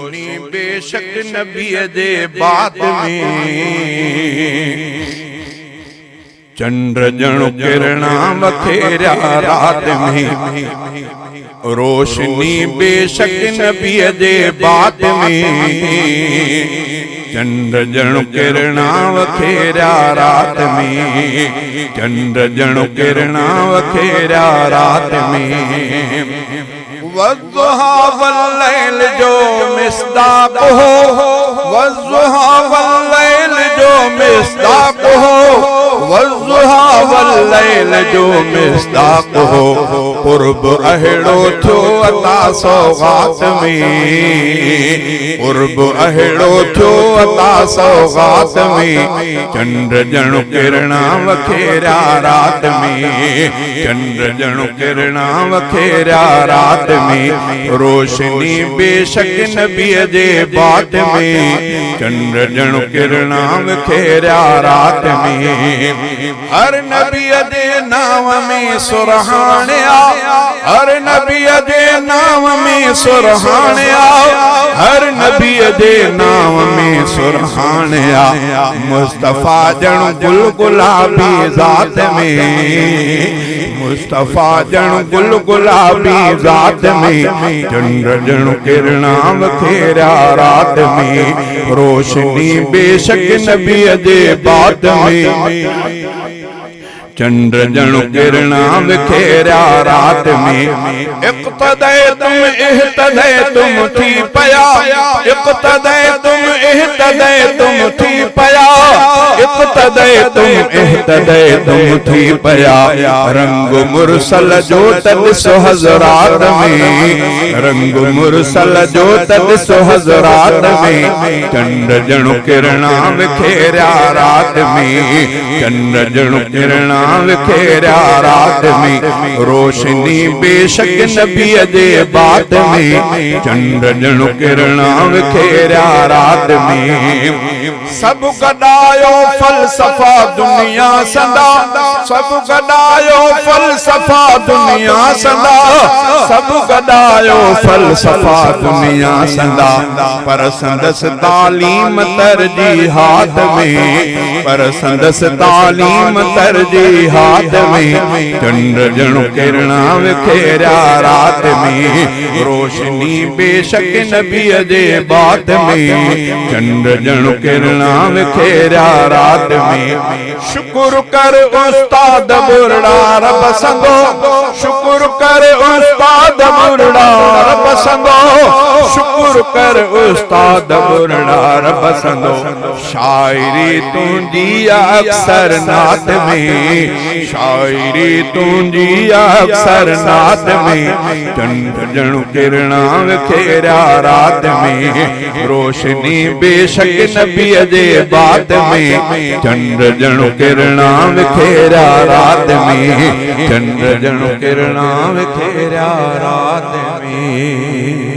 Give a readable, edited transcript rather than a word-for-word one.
रोशनी बेशक नबी दे बात में चंद्र जणु किरणा बखेरा रात में रोशनी बेशक नबी दे बात में चंद्र जणु किरणा बखेरा रात में चंद्र जणु किरणा बखेरा रात में वज़्ज़ुहा वल्लैल जो मिस्दाक़ हो वज़्ज़ुहा वल्लैल जो मिस्दाक़ हो वज़्ज़ुहा वल्लैल जो मिस्दाक़ हो क़ुर्ब अहिड़ो थियो अता सौगात में क़ुर्ब अहिड़ो थियो अता सौगात में चंद्र जणु किरणा बखेरा रात में चंद्र जणु किरणा बखेरा रात में रोशनी बेशक नबी दे बात में चंद्र जणु किरणा बखेरा रात में हर नबी दे नाम में सुरहाणिया हर नबी दे नाम में सुरहाणिया हर नबी दे नाम में सुरहाणिया मुस्तफा जणु गुल गुलाबी ज़ात में मुस्तफा जणु गुल गुलाबी ज़ात में चंद्र जणु किरणा बखेरा रात में रोशनी बेशक नबी दे बात में चंद्र जणु किरणा बखेरा रात में इक़्तदे तुम इह्तदे तुम थी पया इक़्तदे तुम इह्तदे तुम थी पया इक़्तदे तुम इह्तदे तुम थी पया रंग मुरसल जो तदिसो हज़रात में रंग मुरसल जो तदिसो हज़रात में चंद्र जणु किरणा बखेरा रात में चंद्र जणु किरणा बखेरा रात में रोशनी बेशक नबी दे बात में चंद्र जणु किरणा बखेरा रात में सब गडायो फलसफा दुनिया सदा सब गडायो फलसफा दुनिया सदा सब गडायो फलसफा दुनिया सदा पर संदस तालीम तरजी हाथ में पर संदस तालीम तरजी हाथ में चंद्र जणु किरणा बखेरा रात में रोशनी बेशक नबी दे बात में चंद्र जणु किरणा बखेरा रात में शुक्र कर उस्ताद बुरड़ा रब संगो शुक्र कर उस्ताद बुरड़ा रब संगो शुक्र कर उस्ताद बुरड़ा रब संगो शायरी तुंजी अक्सर नात में शायरी तुंजी अक्सर नात में चंद्र जणु किरणा बखेरा रात में रोशनी बेशक नबी दे बात में चंद्र जणु किरणा बखेरा रात में चंद्र जणु किरणा बखेरा रात में।